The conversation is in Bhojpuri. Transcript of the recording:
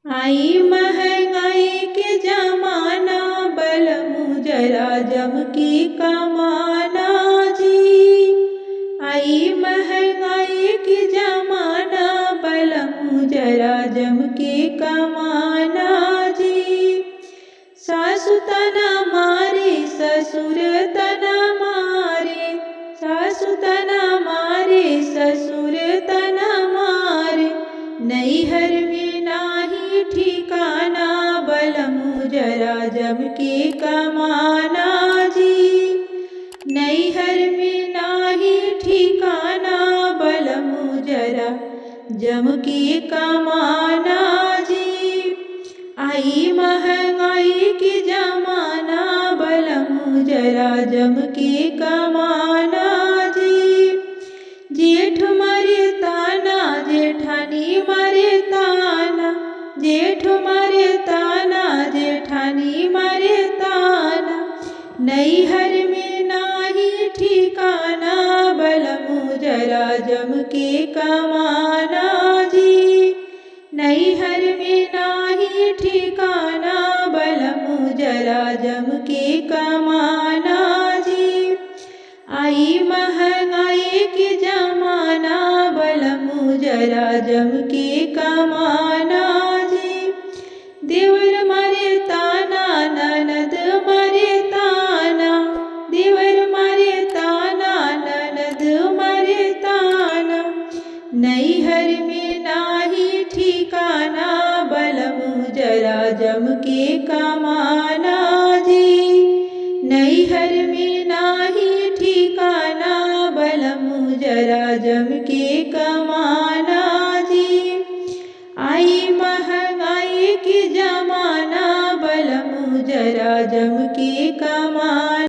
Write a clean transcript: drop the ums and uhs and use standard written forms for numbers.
आई महंगाई के जमाना, बलमु जरा जम की कमाना जी। आई महंगाई के जमाना, बलमु जरा जम की कमाना जी। सासु तना मारे ससुर तना मारे, सासु तना मारे ससुर तना मारे। नैहर में नाही ठिकाना, बलमु जरा जम के कमाना जी। नैहर में नाही ठिकाना, बलमु जरा जम के कमाना जी। आई महंगाई के जमाना, बलमु जरा जम के कमाना जी। जेठ मारे ताना, जेठानी मारे ताना, जेठ मारे ताना, जेठानी मारे ताना। नैहर में नाही ठिकाना, बलमु जरा जम के कमाना जी। नैहर में नाही ठिकाना, बलमु जरा जम के कमाना जी। आई महंगाई के जमाना, बलमु जरा जम के कमाना जी। देवर मारे ताना, ननद मारे ताना, देवर मारे ताना, ननद मारे ताना। नैहर में नाही ठिकाना, बलमु जरा जम के कमाना जी। नैहर में नाही ठिकाना, बलमु जरा जम के कमाना जी। आई महंगाई के जमाना, बलमु जरा जम के कमाना।